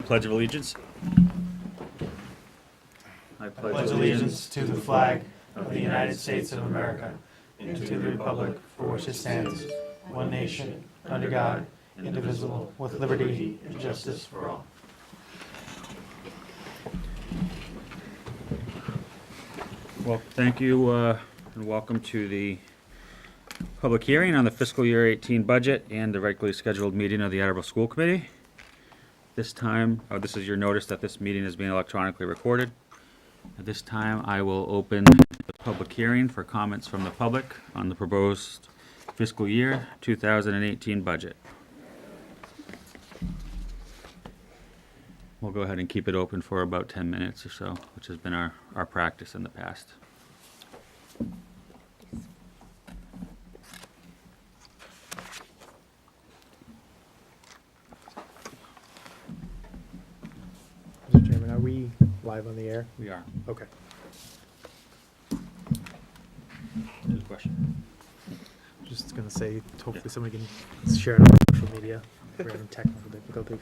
Pledge of Allegiance. I pledge allegiance to the flag of the United States of America and to the republic for which it stands, one nation, under God, indivisible, with liberty and justice for all. Well, thank you and welcome to the public hearing on the fiscal year 18 budget and the regularly scheduled meeting of the Attleboro School Committee. This time, this is your notice that this meeting is being electronically recorded. At this time, I will open the public hearing for comments from the public on the proposed fiscal year 2018 budget. We'll go ahead and keep it open for about 10 minutes or so, which has been our practice in the past. Mr. Chairman, are we live on the air? We are. Okay. Good question. Just gonna say, hopefully somebody can share it on social media if we're having technical difficulties.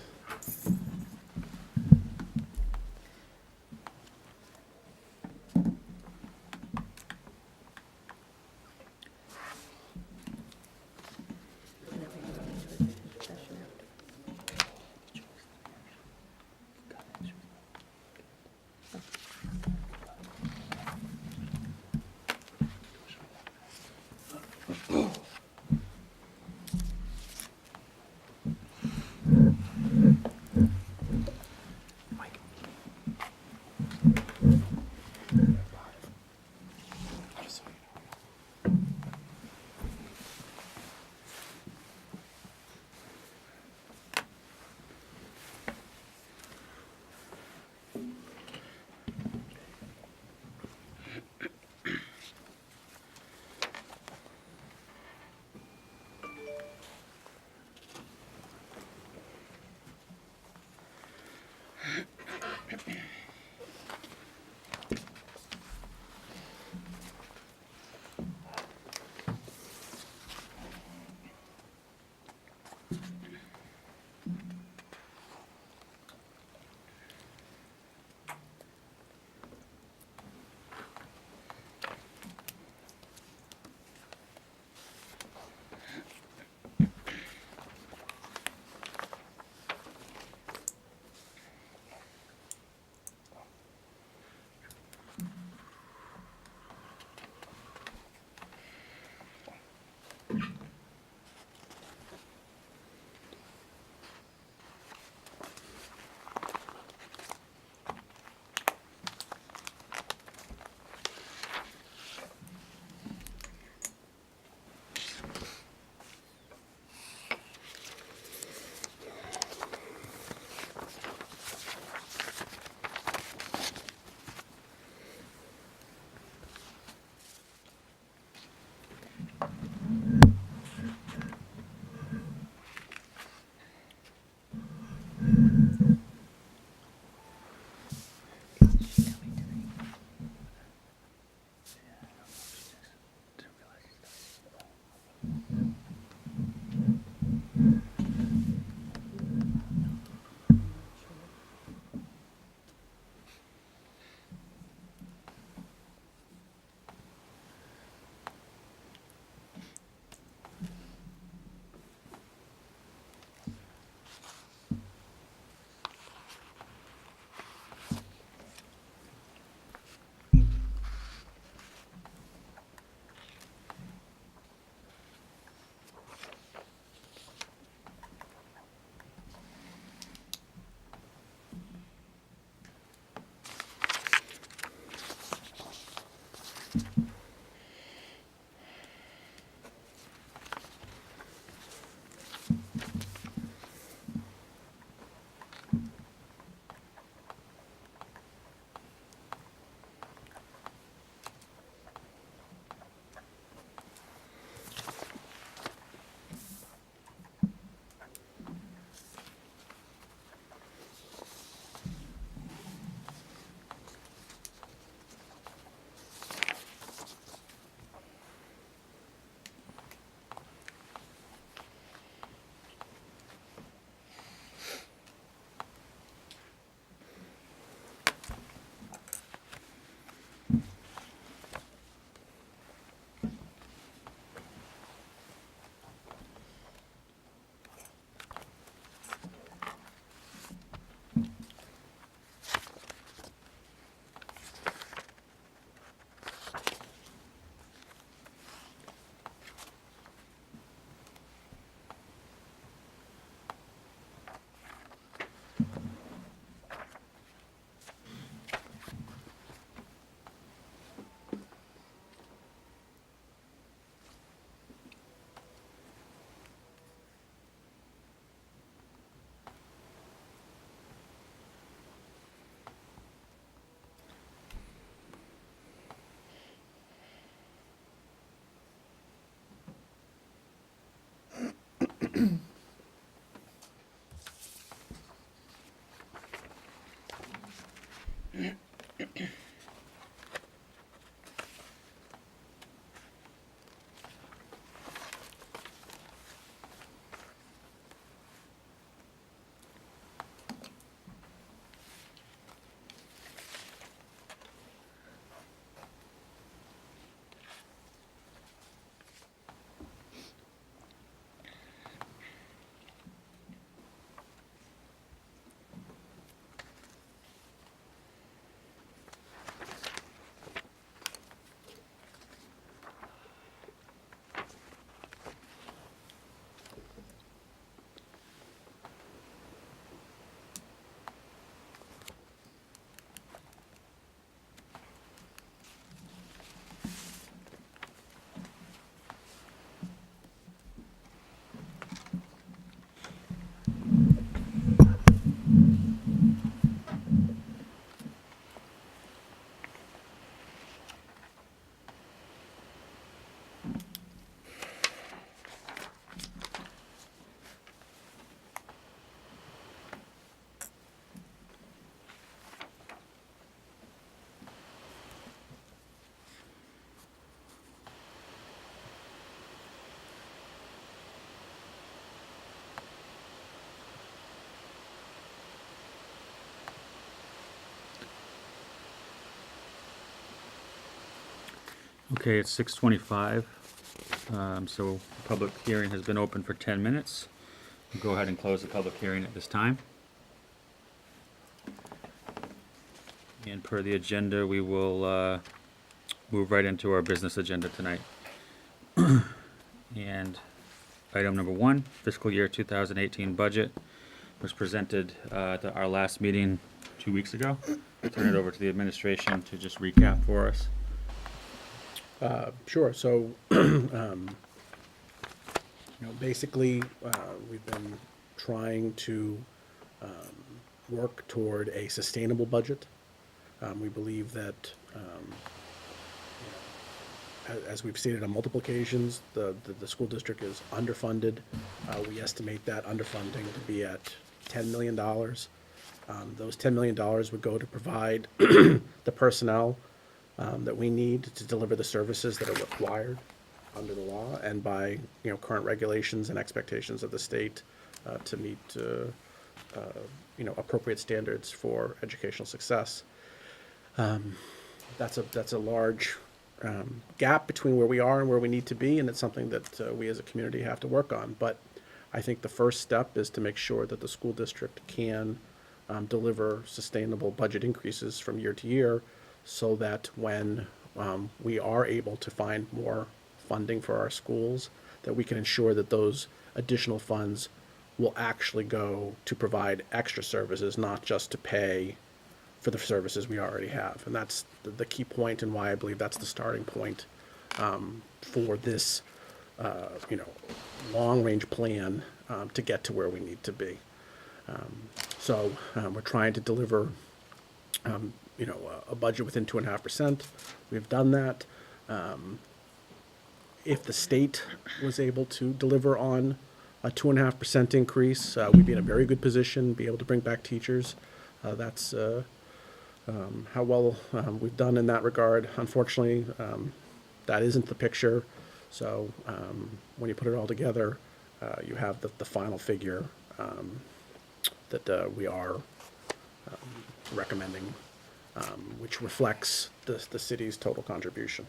Okay, it's 6:25, so the public hearing has been open for 10 minutes. We'll go ahead and close the public hearing at this time. And per the agenda, we will move right into our business agenda tonight. And item number 1, fiscal year 2018 budget, was presented at our last meeting 2 weeks ago. I'll turn it over to the administration to just recap for us. Sure. So, basically, we've been trying to work toward a sustainable budget. We believe that, as we've stated on multiple occasions, the school district is underfunded. We estimate that underfunding to be at $10 million. Those $10 million would go to provide the personnel that we need to deliver the services that are required under the law and by, current regulations and expectations of the state to meet, appropriate standards for educational success. That's a large gap between where we are and where we need to be, and it's something that we as a community have to work on. But I think the first step is to make sure that the school district can deliver sustainable budget increases from year to year, so that when we are able to find more funding for our schools, that we can ensure that those additional funds will actually go to provide extra services, not just to pay for the services we already have. And that's the key point, and why I believe that's the starting point for this, long-range plan to get to where we need to be. So we're trying to deliver, a budget within 2.5%. We've done that. If the state was able to deliver on a 2.5% increase, we'd be in a very good position, be able to bring back teachers. That's how well we've done in that regard. Unfortunately, that isn't the picture. So when you put it all together, you have the final figure that we are recommending, which reflects the city's total contribution.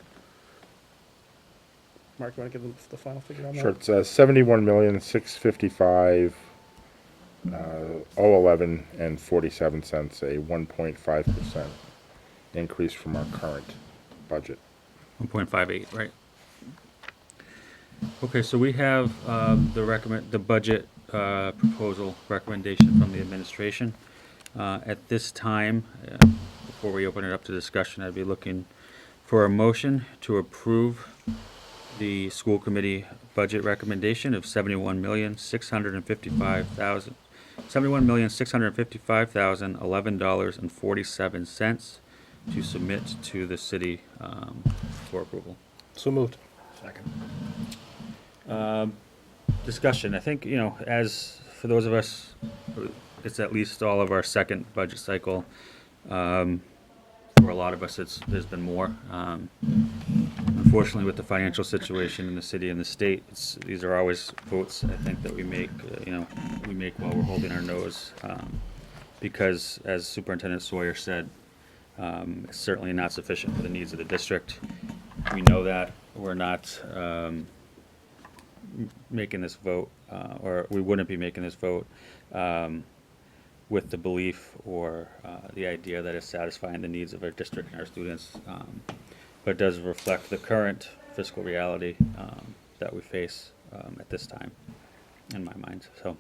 Mark, you want to give them the final figure on that? Sure, it's 71,655,011 and 47 cents, a 1.5% increase from our current budget. 1.58, right? Okay, so we have the budget proposal recommendation from the administration. At this time, before we open it up to discussion, I'd be looking for a motion to approve the school committee budget recommendation of $71,655,011.47 to submit to the city for approval. So moved. Second. Discussion. I think, as for those of us, it's at least all of our second budget cycle. For a lot of us, there's been more. Unfortunately, with the financial situation in the city and the state, these are always votes, I think, that we make, we make while we're holding our nose. Because, as Superintendent Sawyer said, it's certainly not sufficient for the needs of the district. We know that. We're not making this vote, or we wouldn't be making this vote with the belief or the idea that it's satisfying the needs of our district and our students, but does reflect the current fiscal reality that we face at this time, in my mind. So,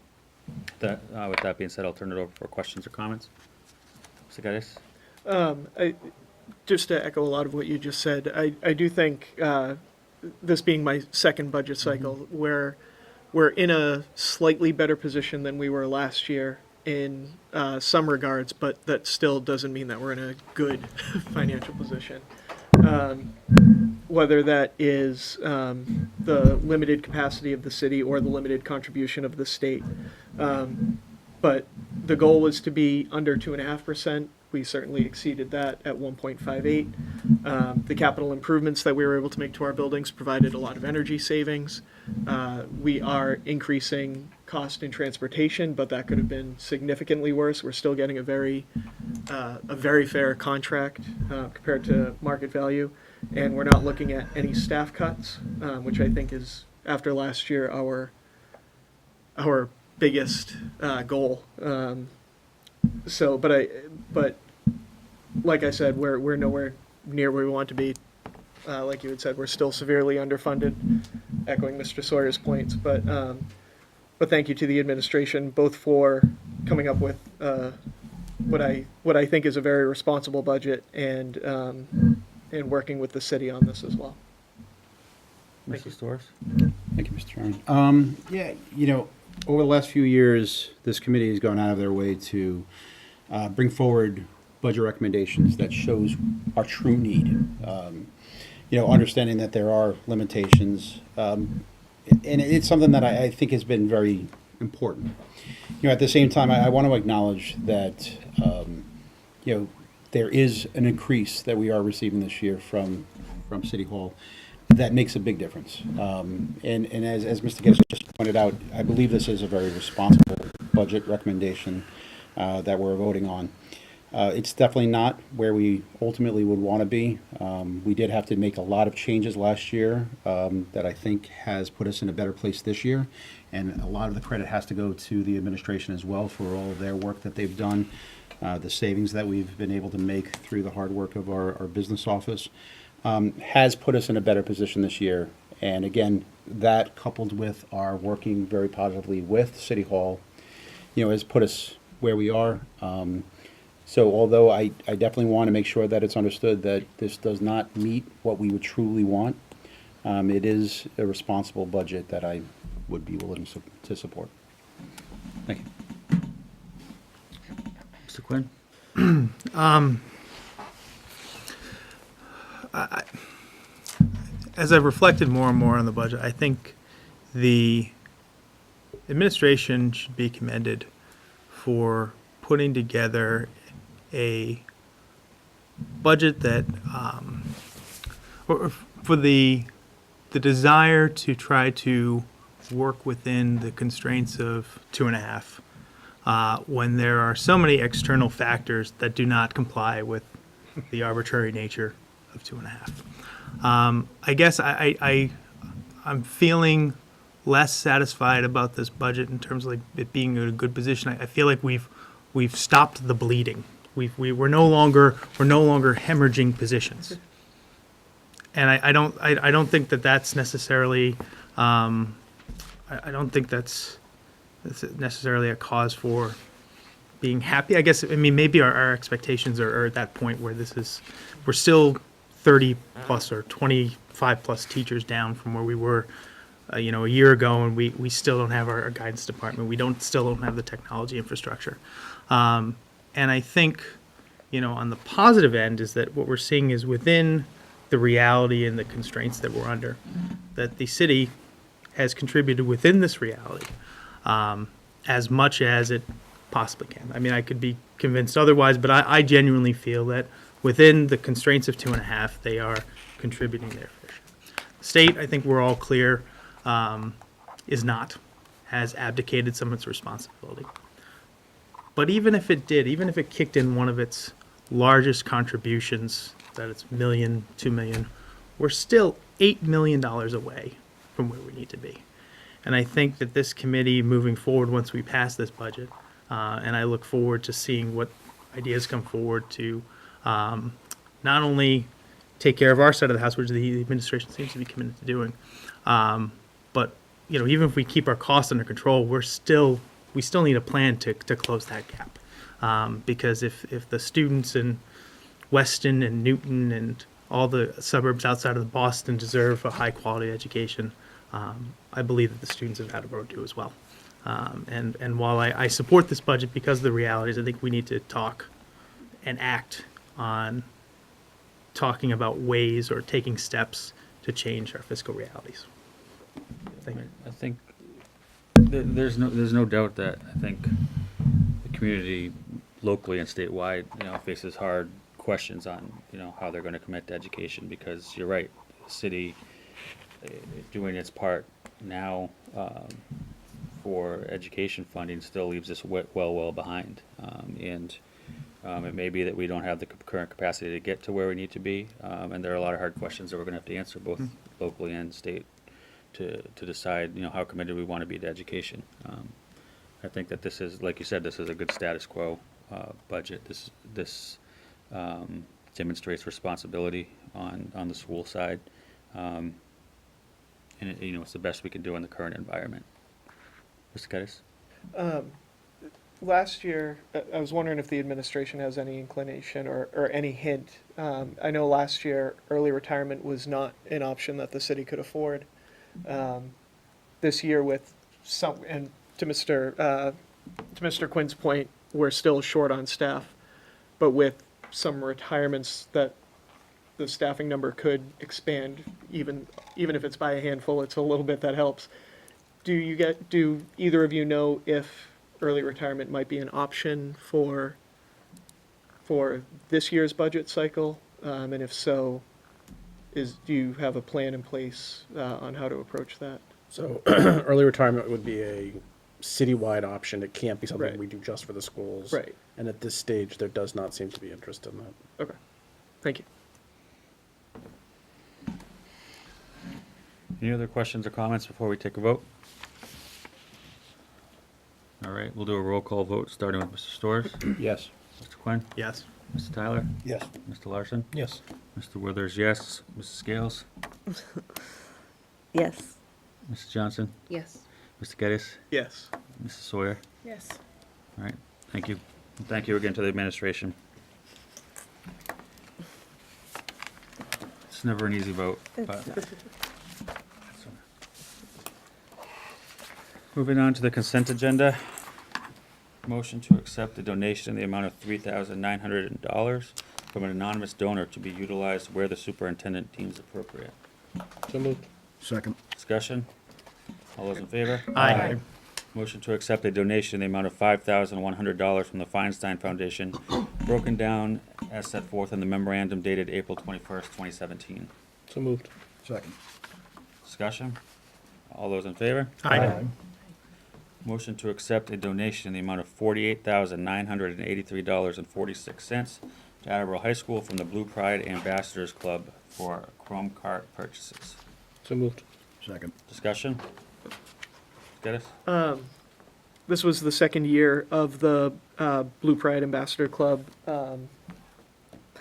with that being said, I'll turn it over for questions or comments. Mr. Just to echo a lot of what you just said, I do think, this being my second budget cycle, where we're in a slightly better position than we were last year in some regards, but that still doesn't mean that we're in a good financial position. Whether that is the limited capacity of the city or the limited contribution of the state. But the goal was to be under 2.5%. We certainly exceeded that at 1.58. The capital improvements that we were able to make to our buildings provided a lot of energy savings. We are increasing cost in transportation, but that could have been significantly worse. We're still getting a very fair contract compared to market value. and we're not looking at any staff cuts, which I think is, after last year, our biggest goal. But like I said, we're nowhere near where we want to be. Like you had said, we're still severely underfunded, echoing Mr. Sawyer's points. But thank you to the administration, both for coming up with what I think is a very responsible budget, and working with the city on this as well. Thank you. Mrs. Torres? Thank you, Mr. Chairman. Yeah, over the last few years, this committee has gone out of their way to bring forward budget recommendations that shows our true need. Understanding that there are limitations, and it's something that I think has been very important. At the same time, I want to acknowledge that, there is an increase that we are receiving this year from City Hall that makes a big difference. And as Mr. Gibbs just pointed out, I believe this is a very responsible budget recommendation that we're voting on. It's definitely not where we ultimately would want to be. We did have to make a lot of changes last year that I think has put us in a better place this year. And a lot of the credit has to go to the administration as well for all of their work that they've done, the savings that we've been able to make through the hard work of our business office. Has put us in a better position this year. And again, that coupled with our working very positively with City Hall, has put us where we are. So although I definitely want to make sure that it's understood that this does not meet what we would truly want, it is a responsible budget that I would be willing to support. Thank you. Mr. Quinn? As I've reflected more and more on the budget, I think the administration should be commended for putting together a budget that, or for the desire to try to work within the constraints of 2.5, when there are so many external factors that do not comply with the arbitrary nature of 2.5. I guess I'm feeling less satisfied about this budget in terms of like it being in a good position. I feel like we've stopped the bleeding. We're no longer hemorrhaging positions, and I don't think that's necessarily I don't think that's necessarily a cause for being happy. I guess maybe our expectations are at that point where we're still 30 plus or 25 plus teachers down from where we were a year ago, and we still don't have our guidance department. We still don't have the technology infrastructure. And I think, on the positive end is that what we're seeing is within the reality and the constraints that we're under, that the city has contributed within this reality as much as it possibly can. I could be convinced otherwise, but I genuinely feel that within the constraints of 2.5, they are contributing their fair share. State, I think we're all clear, has abdicated some of its responsibility. But even if it kicked in one of its largest contributions, that it's $1 million, $2 million, we're still $8 million away from where we need to be. And I think that this committee moving forward, once we pass this budget, and I look forward to seeing what ideas come forward to not only take care of our side of the house, which the administration seems to be committed to doing, but even if we keep our costs under control, we still need a plan to close that gap. Because if the students in Weston and Newton and all the suburbs outside of Boston deserve a high quality education, I believe that the students of Attleboro do as well. And while I support this budget because of the realities, I think we need to talk and act on talking about ways or taking steps to change our fiscal realities. Thank you. I think there's no doubt that I think the community locally and statewide, faces hard questions on, how they're going to commit to education, because you're right, the city doing its part now for education funding still leaves us well behind. And It may be that we don't have the current capacity to get to where we need to be, and there are a lot of hard questions that we're gonna have to answer, both locally and state, to decide, how committed we want to be to education. I think that this is, like you said, this is a good status quo budget. This demonstrates responsibility on the school side, and it's the best we can do in the current environment. Mr. Geddes? Last year, I was wondering if the administration has any inclination or any hint. I know last year, early retirement was not an option that the city could afford. This year with some, and to Mr. Quinn's point, we're still short on staff, but with some retirements that the staffing number could expand, even if it's by a handful, it's a little bit that helps. Do either of you know if early retirement might be an option for this year's budget cycle? And if so, do you have a plan in place on how to approach that? So early retirement would be a citywide option. It can't be something Right. we do just for the schools. Right. And at this stage, there does not seem to be interest in that. Okay, thank you. Any other questions or comments before we take a vote? All right, we'll do a roll call vote, starting with Mr. Storrs. Yes. Mr. Quinn? Yes. Mr. Tyler? Yes. Mr. Larson? Yes. Mr. Withers, yes. Mrs. Scales? Yes. Mrs. Johnson? Yes. Mr. Geddes? Yes. Mrs. Sawyer? Yes. All right, thank you. And thank you again to the administration. It's never an easy vote, but. Moving on to the consent agenda. Motion to accept a donation in the amount of $3,900 from an anonymous donor to be utilized where the superintendent deems appropriate. So moved. Second. Discussion? All those in favor? Aye. Motion to accept a donation in the amount of $5,100 from the Feinstein Foundation, broken down as set forth in the memorandum dated April 21st, 2017. So moved. Second. Discussion? All those in favor? Aye. Motion to accept a donation in the amount of $48,983.46 to Attleboro High School from the Blue Pride Ambassadors Club for Chrome cart purchases. So moved. Second. Discussion? Get it? This was the second year of the Blue Pride Ambassador Club,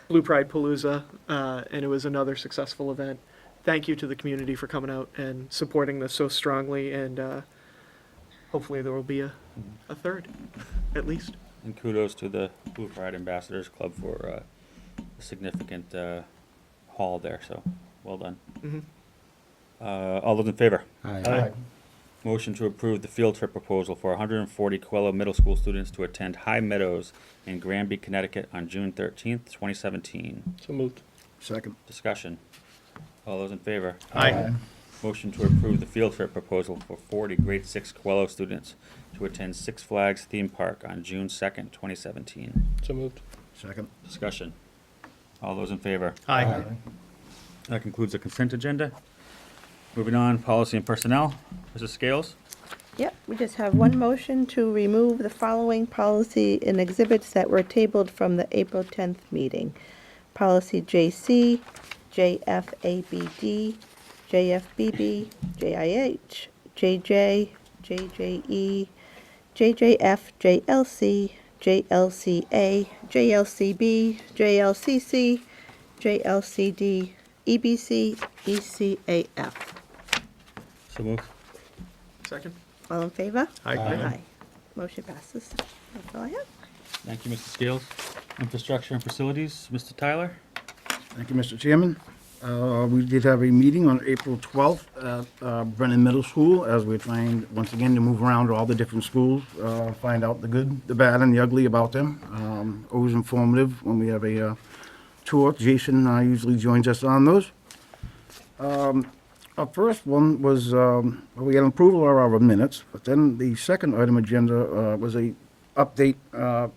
Blue Pride Palooza, and it was another successful event. Thank you to the community for coming out and supporting this so strongly, and hopefully there will be a third, at least. And kudos to the Blue Pride Ambassadors Club for a significant haul there, so well done. Mhm. All those in favor? Aye. Motion to approve the field trip proposal for 140 Coelho Middle School students to attend High Meadows in Granby, Connecticut on June 13th, 2017. So moved. Second. Discussion. All those in favor? Aye. Motion to approve the field trip proposal for 40 grade 6 Coelho students to attend Six Flags Theme Park on June 2nd, 2017. So moved. Second. Discussion. All those in favor? Aye. That concludes the consent agenda. Moving on, policy and personnel. Mrs. Scales? Yep, we just have one motion to remove the following policy and exhibits that were tabled from the April 10th meeting. Policy JC, JFABD, JFBB, JIH, JJ, JJE, JJF, JLC, JLCA, JLCB, JLCC, JLCD, EBC, ECAF. So moved. Second? All in favor? Aye. Motion passes. That's all I have. Thank you, Mrs. Scales. Infrastructure and facilities, Mr. Tyler? Thank you, Mr. Chairman. We did have a meeting on April 12th at Brennan Middle School, as we're trying, once again, to move around to all the different schools, find out the good, the bad, and the ugly about them. Always informative when we have a tour. Jason usually joins us on those. Our first one was, we got approval of our minutes, but then the second item agenda was a update on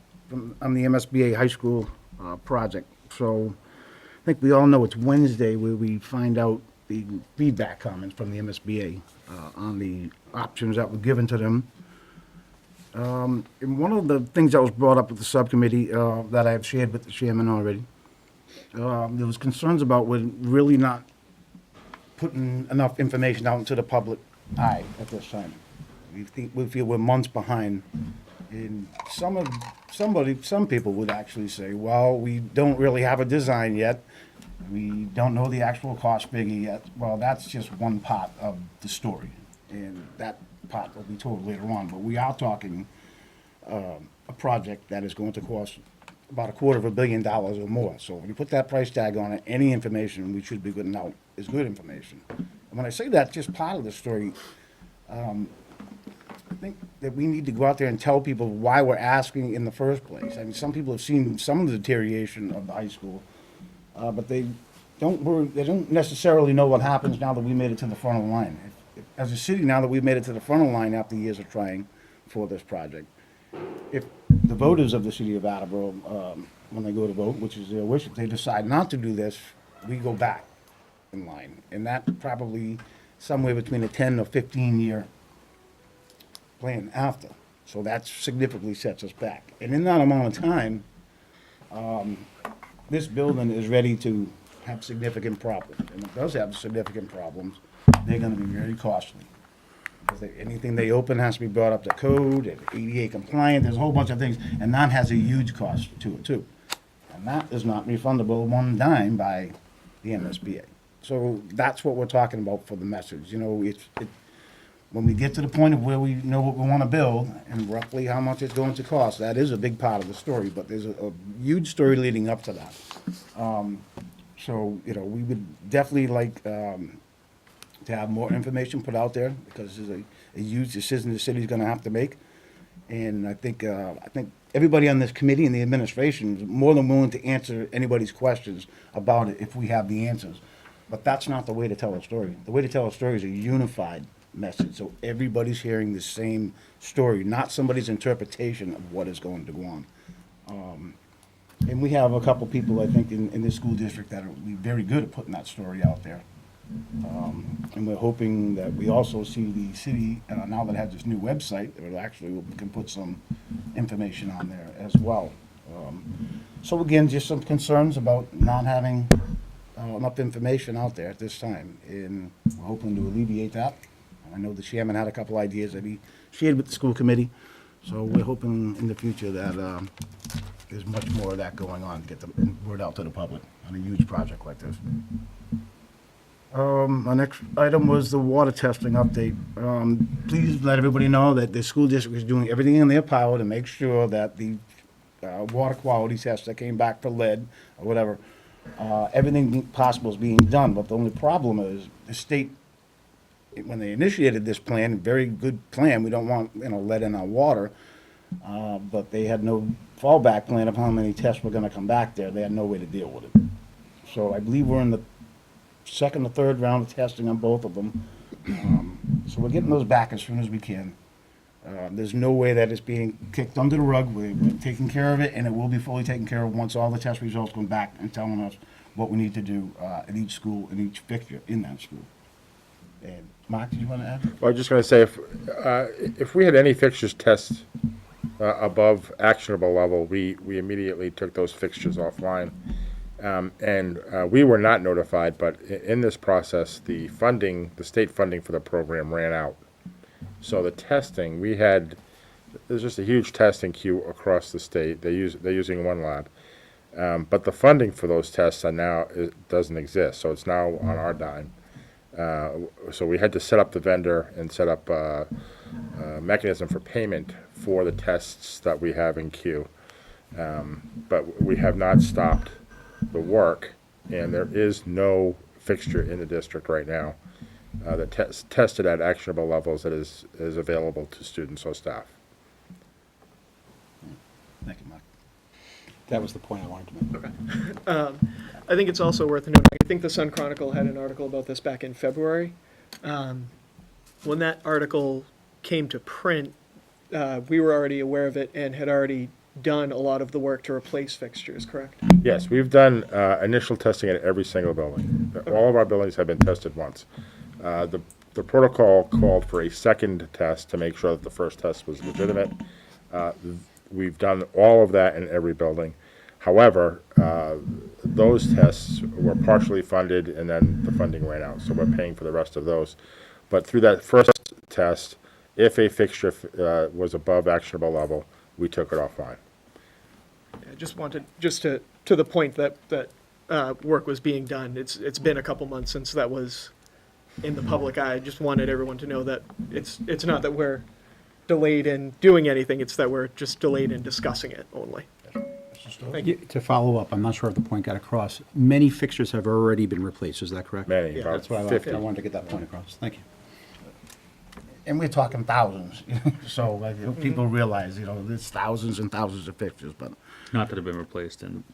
the MSBA high school project. So I think we all know it's Wednesday where we find out the feedback comments from the MSBA on the options that were given to them. And one of the things that was brought up at the subcommittee that I have shared with the chairman already, there was concerns about with really not putting enough information out into the public eye at this time. We feel we're months behind. And some people would actually say, well, we don't really have a design yet. We don't know the actual cost figure yet. Well, that's just one part of the story. And that part will be told later on. But we are talking a project that is going to cost about $250 million or more. So when you put that price tag on it, any information we should be putting out is good information. And when I say that, just part of the story, I think that we need to go out there and tell people why we're asking in the first place. I mean, some people have seen some of the deterioration of the high school, but they don't necessarily know what happens now that we made it to the front of the line. As a city, now that we've made it to the front of the line after years of trying for this project, if the voters of the city of Attleboro, when they go to vote, which is their wish, if they decide not to do this, we go back in line. And that probably somewhere between a 10 or 15-year plan after. So that significantly sets us back. And in that amount of time, this building is ready to have significant problems. And it does have significant problems. They're gonna be very costly. Because anything they open has to be brought up to code, and ADA compliant, there's a whole bunch of things, and that has a huge cost to it too. And that is not refundable one dime by the MSBA. So that's what we're talking about for the message. You know, when we get to the point of where we know what we want to build and roughly how much it's going to cost, that is a big part of the story, but there's a huge story leading up to that. So, you know, we would definitely like to have more information put out there because this is a huge decision the city's going to have to make. And I think everybody on this committee and the administration is more than willing to answer anybody's questions about it if we have the answers. But that's not the way to tell a story. The way to tell a story is a unified message, so everybody's hearing the same story, not somebody's interpretation of what is going to go on. And we have a couple people, I think, in this school district that are very good at putting that story out there. And we're hoping that we also see the city, now that it has this new website, that we can put some information on there as well. So again, just some concerns about not having enough information out there at this time, and we're hoping to alleviate that. I know the chairman had a couple ideas that he shared with the school committee, so we're hoping in the future that there's much more of that going on to get the word out to the public on a huge project like this. My next item was the water testing update. Please let everybody know that the school district is doing everything in their power to make sure that the water quality tests that came back for lead or whatever, everything possible is being done. But the only problem is the state, when they initiated this plan, very good plan, we don't want, lead in our water, but they had no fallback plan of how many tests were gonna come back there. They had no way to deal with it. So I believe we're in the second or third round of testing on both of them. So we're getting those back as soon as we can. There's no way that it's being kicked under the rug. We're taking care of it, and it will be fully taken care of once all the test results come back and telling us what we need to do at each school and each fixture in that school. And Mark, did you want to add? Well, I was just going to say, if we had any fixtures test above actionable level, we immediately took those fixtures offline. And we were not notified, but in this process, the state funding for the program ran out. So the testing, there's just a huge testing queue across the state. They're using one lab. But the funding for those tests doesn't exist, so it's now on our dime. So we had to set up the vendor and set up a mechanism for payment for the tests that we have in queue. But we have not stopped the work, and there is no fixture in the district right now that tested at actionable levels that is available to students or staff. Thank you, Mark. That was the point I wanted to make. Okay. I think it's also worth noting, I think the Sun Chronicle had an article about this back in February. When that article came to print, we were already aware of it and had already done a lot of the work to replace fixtures, correct? Yes, we've done initial testing at every single building. All of our buildings have been tested once. The protocol called for a second test to make sure that the first test was legitimate. We've done all of that in every building. However, those tests were partially funded and then the funding ran out, so we're paying for the rest of those. But through that first test, if a fixture was above actionable level, we took it offline. I just wanted, just to the point that work was being done. It's been a couple months since that was in the public eye. I just wanted everyone to know that it's not that we're delayed in doing anything, it's that we're just delayed in discussing it only. Thank you. To follow up, I'm not sure if the point got across. Many fixtures have already been replaced, is that correct? Many, Yeah, about That's what 50. I wanted to get that point across. Thank you. And we're talking thousands, so like, people realize, there's thousands and thousands of fixtures, but Not that have been replaced and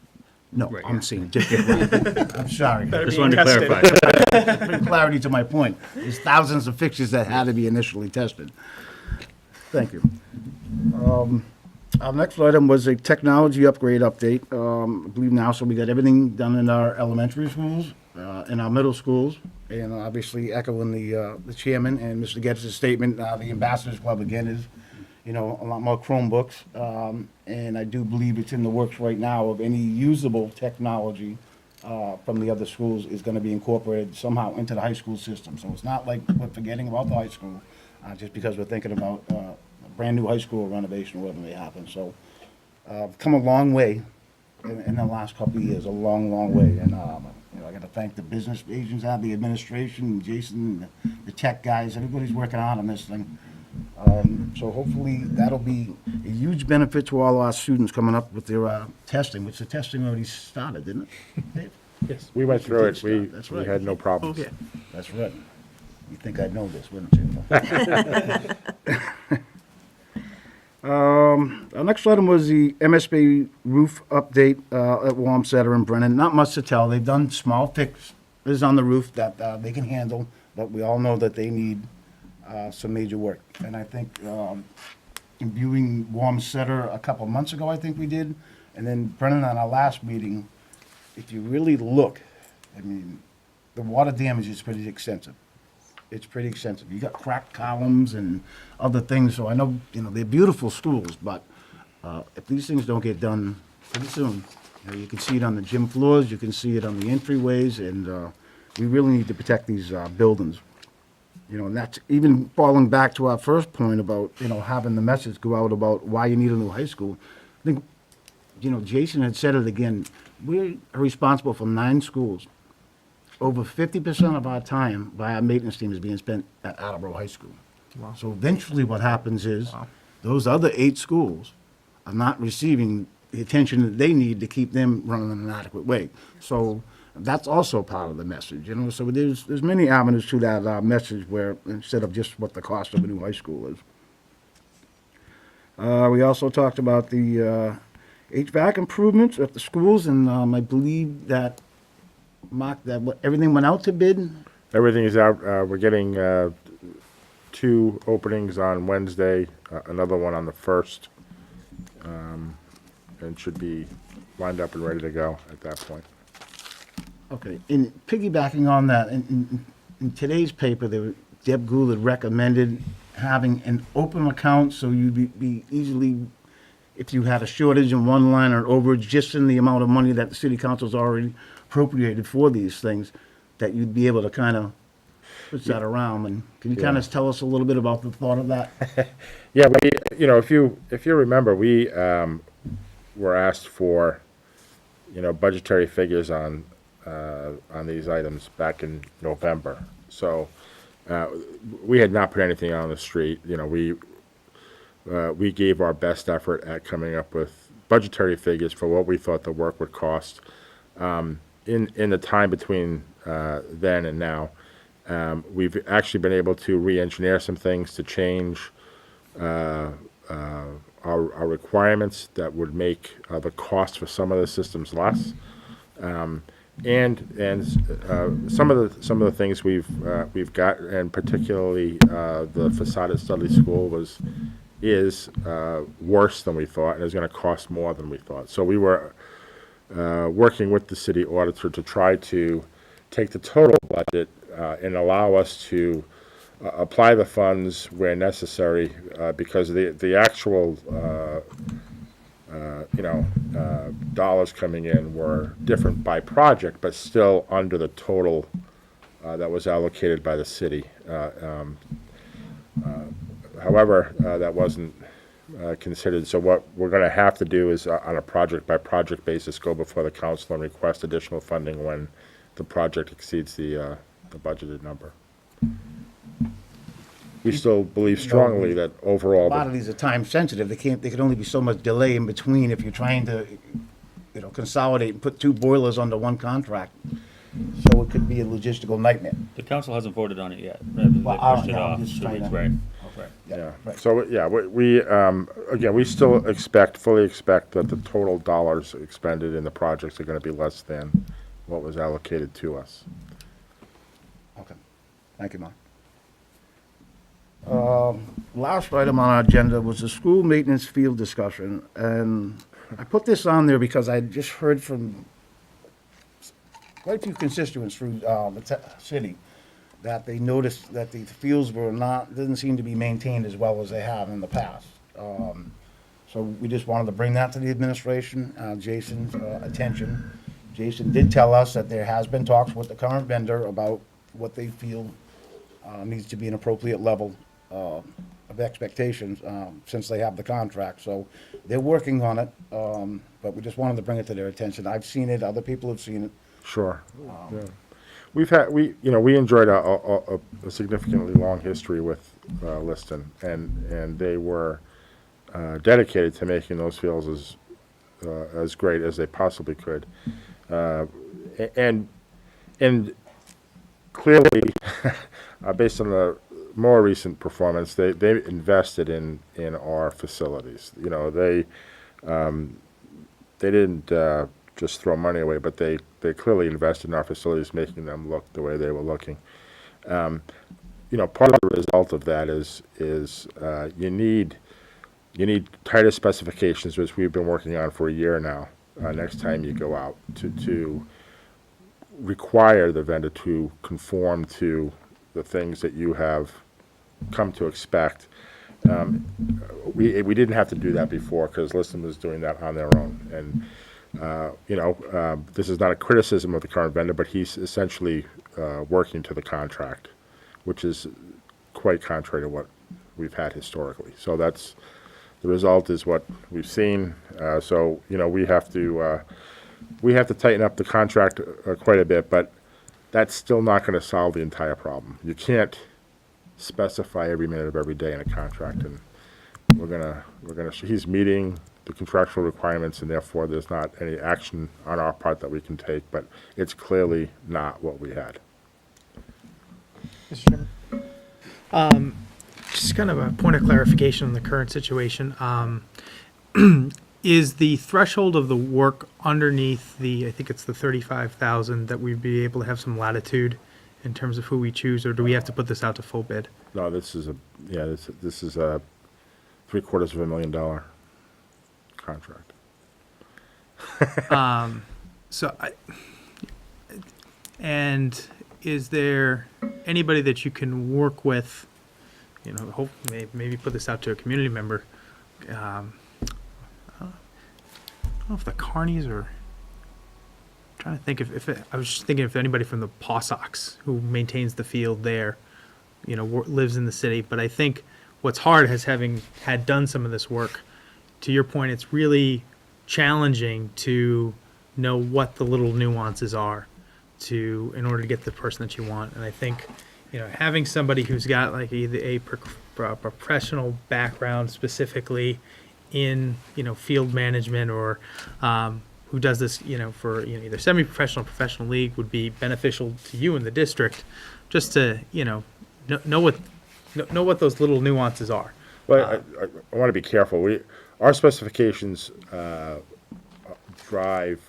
no, Right, I'm yeah. saying different. I'm sorry. Better just be wanted to tested. clarify. Bring clarity to my point. There's thousands of fixtures that had to be initially tested. Thank you. Our next item was a technology upgrade update. I believe now, so we got everything done in our elementary schools, in our middle schools, and obviously echoing the chairman and Mr. Getz's statement, the Ambassadors Club again is, a lot more Chromebooks. And I do believe it's in the works right now of any usable technology from the other schools is going to be incorporated somehow into the high school system. So it's not like we're forgetting about the high school, just because we're thinking about a brand-new high school renovation, whatever may happen. So come a long way in the last couple of years, a long, long way. And, I got to thank the business agents out, the administration, Jason, the tech guys, everybody's working hard on this thing. So hopefully that'll be a huge benefit to all our students coming up with their testing, which the testing already started, didn't it, Dave? Yes, we went through it. We, That's we right. had no problems. Okay. That's right. You think I'd know this, wouldn't you? Our next item was the MSB roof update at Wamsetter and Brennan. Not much to tell. They've done small fixes on the roof that they can handle, but we all know that they need some major work. And I think in viewing Wamsetter a couple months ago, I think we did, and then Brennan on our last meeting, if you really look, I mean, the water damage is pretty extensive. It's pretty extensive. You got cracked columns and other things, so I know, they're beautiful schools, but if these things don't get done pretty soon, you can see it on the gym floors, you can see it on the entryways, and we really need to protect these buildings. And that's even falling back to our first point about, having the message go out about why you need a new high school. I think, Jason had said it again, we are responsible for 9 schools. Over 50% of our time by our maintenance team is being spent at Attleboro High School. So eventually what happens is, those other 8 schools are not receiving the attention that they need to keep them running in an adequate way. So that's also part of the message, So there's many avenues to that message where, instead of just what the cost of a new high school is. We also talked about the HVAC improvements at the schools, and I believe that, Mark, everything went out to bid? Everything is out. We're getting 2 openings on Wednesday, another one on the 1st, and should be lined up and ready to go at that point. Okay, in piggybacking on that, in today's paper, Deb Gould had recommended having an open account so you'd be easily, if you had a shortage in one line or overage, just in the amount of money that the city council's already appropriated for these things, that you'd be able to kind of switch that around. And can you kind of tell us a little bit about the thought of that? Yeah, we, if you remember, we were asked for, budgetary figures on these items back in November. So we had not put anything on the street. We gave our best effort at coming up with budgetary figures for what we thought the work would cost. In the time between then and now, we've actually been able to re-engineer some things to change our requirements that would make the cost for some of the systems less. And some of the things we've got, and particularly the facade at Studley School is worse than we thought, and is going to cost more than we thought. So we were working with the city auditor to try to take the total budget and allow us to apply the funds where necessary, because the actual, dollars coming in were different by project, but still under the total that was allocated by the city. However, that wasn't considered, so what we're going to have to do is, on a project-by-project basis, go before the council and request additional funding when the project exceeds the budgeted number. We still believe strongly that A overall, lot of these are time sensitive. They can only be so much delay in between if you're trying to, consolidate and put two boilers under one contract. So it could be a logistical nightmare. The council hasn't voted on it yet. Well, They pushed it I'm off. just So trying to- right. yeah. Right. So, yeah, again, we still fully expect that the total dollars expended in the projects are going to be less than what was allocated to us. Okay. Thank you, Mark. Last item on our agenda was the school maintenance field discussion, and I put this on there because I just heard from quite a few constituents through the city that they noticed that the fields didn't seem to be maintained as well as they have in the past. So we just wanted to bring that to the administration, Jason's attention. Jason did tell us that there has been talks with the current vendor about what they feel needs to be an appropriate level of expectations, since they have the contract. So they're working on it, but we just wanted to bring it to their attention. I've seen it, other people have seen it. Sure. Yeah. We enjoyed a significantly long history with Liston, and they were dedicated to making those fields as great as they possibly could. And clearly, based on the more recent performance, they invested in our facilities. They didn't just throw money away, but they clearly invested in our facilities, making them look the way they were looking. Part of the result of that is you need tighter specifications, which we've been working on for a year now. Next time you go out to require the vendor to conform to the things that you have come to expect. We didn't have to do that before because Liston was doing that on their own. And, this is not a criticism of the current vendor, but he's essentially working to the contract, which is quite contrary to what we've had historically. So that's, the result is what we've seen. So, we have to tighten up the contract quite a bit, but that's still not going to solve the entire problem. You can't specify every minute of every day in a contract, and he's meeting the contractual requirements, and therefore there's not any action on our part that we can take, but it's clearly not what we had. Mr. Chairman? Just kind of a point of clarification on the current situation. Is the threshold of the work underneath I think it's the 35,000, that we'd be able to have some latitude in terms of who we choose, or do we have to put this out to full bid? No, this is a $750,000 contract. And is there anybody that you can work with, maybe put this out to a community member? I don't know if the Carneys are, trying to think I was just thinking if anybody from the Paw Sox who maintains the field there, lives in the city. But I think what's hard is, having had done some of this work, to your point, it's really challenging to know what the little nuances are in order to get the person that you want. And I think, having somebody who's got like either a professional background specifically in, field management, or who does this, for either semi-professional or professional league, would be beneficial to you in the district, just to know what those little nuances are. Well, I want to be careful. Our specifications drive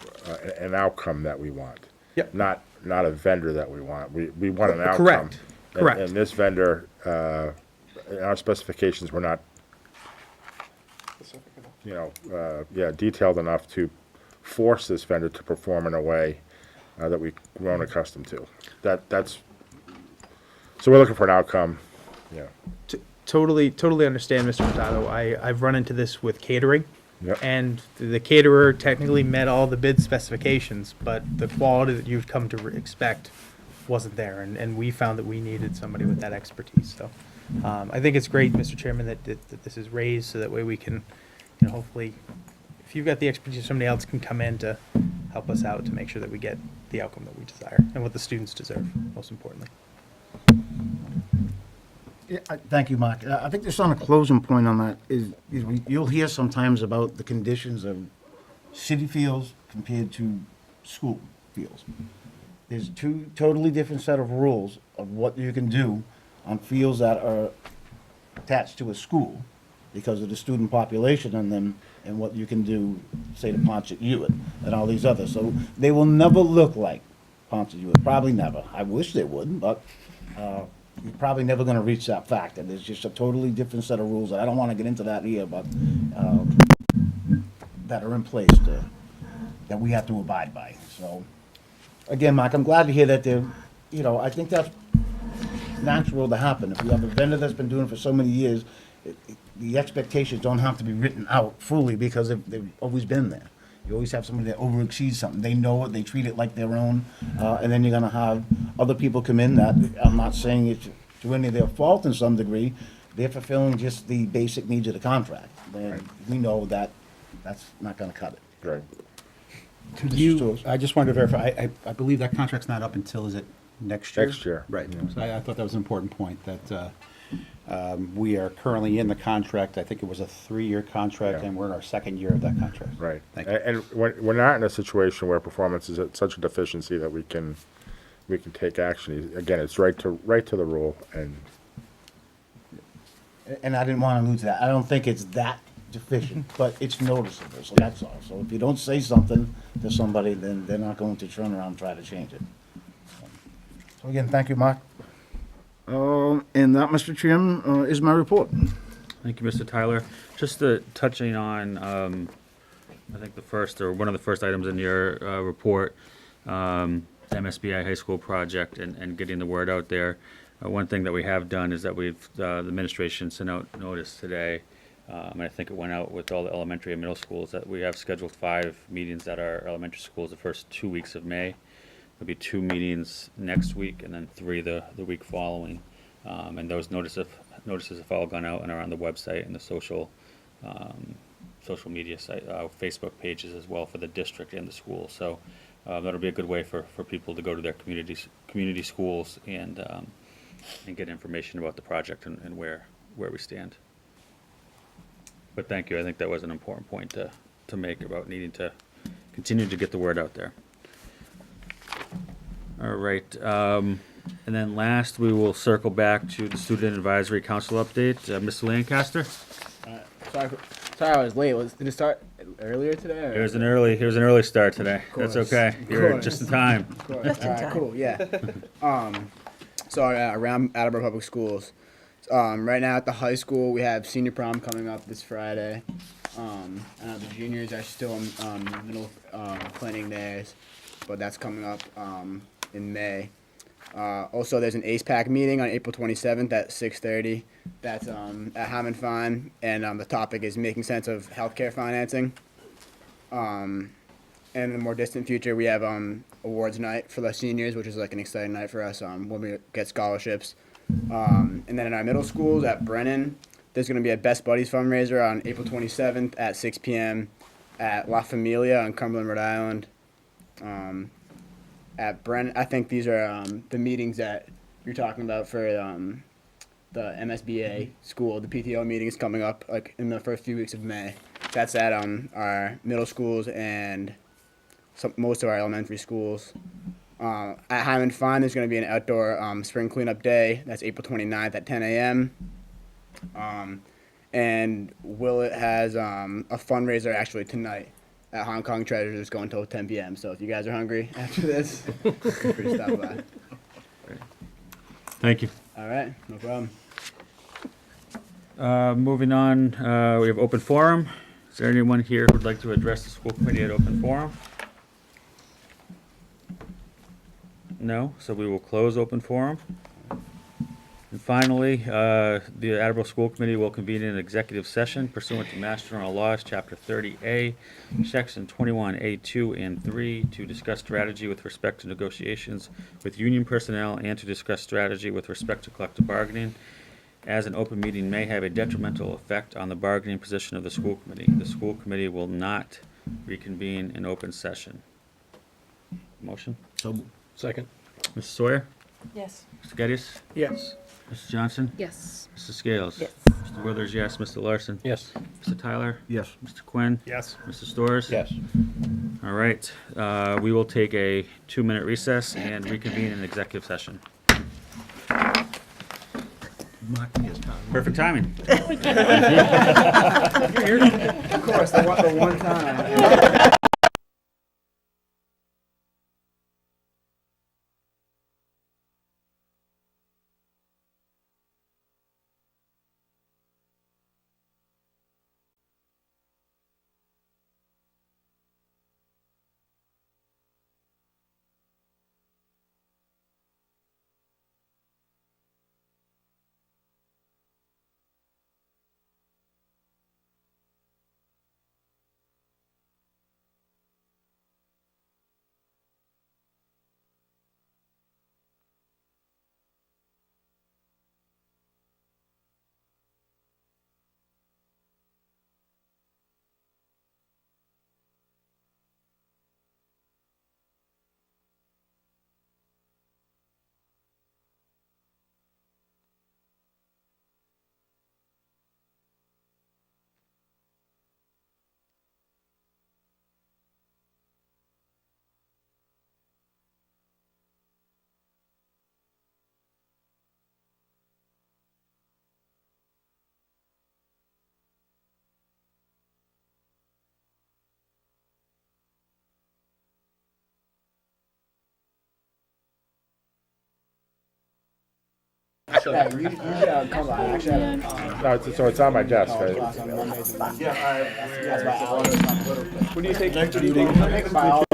an outcome that we want. Yep. Not a vendor that we want. We want an outcome. Correct. Correct. And this vendor, our specifications were not, detailed enough to force this vendor to perform in a way that we've grown accustomed to. So we're looking for an outcome. Yeah. Totally understand, Mr. Rosato. I've run into this with catering. Yep. And the caterer technically met all the bid specifications, but the quality that you've come to expect wasn't there. And we found that we needed somebody with that expertise. So I think it's great, Mr. Chairman, that this is raised so that way we can, hopefully, if you've got the expertise, somebody else can come in to help us out to make sure that we get the outcome that we desire and what the students deserve, most importantly. Yeah, thank you, Mark. I think just on a closing point on that is you'll hear sometimes about the conditions of city fields compared to school fields. There's two totally different set of rules of what you can do on fields that are attached to a school because of the student population in them and what you can do, say, to Ponset Hewitt and all these others. So they will never look like Ponset Hewitt, probably never. I wish they would, but you're probably never going to reach that fact. And there's just a totally different set of rules. And I don't want to get into that here, but that are in place that we have to abide by. So, again, Mark, I'm glad to hear that they're, I think that's natural to happen. If you have a vendor that's been doing it for so many years, the expectations don't have to be written out fully because they've always been there. You always have somebody that overexceeds something. They know it, they treat it like their own, and then you're gonna have other people come in that, I'm not saying it's to any of their fault in some degree, they're fulfilling just the basic needs of the contract. Then we know that that's not gonna cut it. Right. I just wanted to verify, I believe that contract's not up until, is it next year? Next year. Right. So I thought that was an important point, that we are currently in the contract. I think it was a 3-year contract, Yeah. and we're in our 2nd year of that contract. Right. Thank you. And we're not in a situation where performance is at such a deficiency that we can take action. Again, it's right to the rule, and And I didn't wanna lose that. I don't think it's that deficient, but it's noticeable, so that's all. So if you don't say something to somebody, then they're not going to turn around and try to change it. So again, thank you, Mark. And that, Mr. Chairman, is my report. Thank you, Mr. Tyler. Just touching on, I think one of the first items in your report, the MSBI High School project and getting the word out there. One thing that we have done is that the administration sent out notice today, and I think it went out with all the elementary and middle schools, that we have scheduled 5 meetings at our elementary schools the first 2 weeks of May. There'll be 2 meetings next week and then 3 the week following. And those notices have all gone out and are on the website and the social media site, Facebook pages as well for the district and the school. So that'll be a good way for people to go to their community schools and get information about the project and where we stand. But thank you. I think that was an important point to make about needing to continue to get the word out there. All right, and then last, we will circle back to the Student Advisory Council update. Mr. Lancaster? Sorry I was late. Did it start earlier today? Or? Here's an early start today. That's okay. You're just in time. Of course. All right, cool, yeah. So around Attleboro Public Schools. Right now at the high school, we have senior prom coming up this Friday. And the juniors are still in middle planning theirs, but that's coming up in May. Also, there's an ACE PAC meeting on April 27th at 6:30. That's at Hammond Fine, and the topic is making sense of healthcare financing. And in the more distant future, we have awards night for the seniors, which is like an exciting night for us when we get scholarships. And then in our middle schools at Brennan, there's going to be a Best Buddies fundraiser on April 27th at 6 p.m. at La Familia in Cumberland, Rhode Island. At Brennan, I think these are the meetings that you're talking about for the MSBA school. The PTO meeting is coming up like in the first few weeks of May. That's at our middle schools and most of our elementary schools. At Highland Fine, there's going to be an outdoor spring cleanup day. That's April 29th at 10 a.m. And Willett has a fundraiser actually tonight at Hong Kong Treasures. It's going until 10 p.m. So if you guys are hungry after this, feel free to stop by. Thank you. All right, no problem. Moving on, we have open forum. Is there anyone here who would like to address the school committee at open forum? No, so we will close open forum. And finally, the Attleboro School Committee will convene an executive session pursuant to Mass General Laws, Chapter 30A, Section 21A2 and 3, to discuss strategy with respect to negotiations with union personnel and to discuss strategy with respect to collective bargaining, as an open meeting may have a detrimental effect on the bargaining position of the school committee. The school committee will not reconvene in open session. Motion? So, Second. Mrs. Sawyer? Yes. Mr. Geddes? Yes. Mrs. Johnson? Yes. Mrs. Scales? Yes. Mr. Withers, yes. Mr. Larson? Yes. Mr. Tyler? yes. Mr. Quinn? Yes. Mrs. Storrs? Yes. All right, we will take a 2-minute recess and reconvene in executive session. Mark me as time. Perfect timing. Of course, I want the one time. Yeah, you come by. Actually, I have No, so it's on my desk. class on Mondays and Wednesdays. That's why Alex is on Twitter. What do you take? Biology.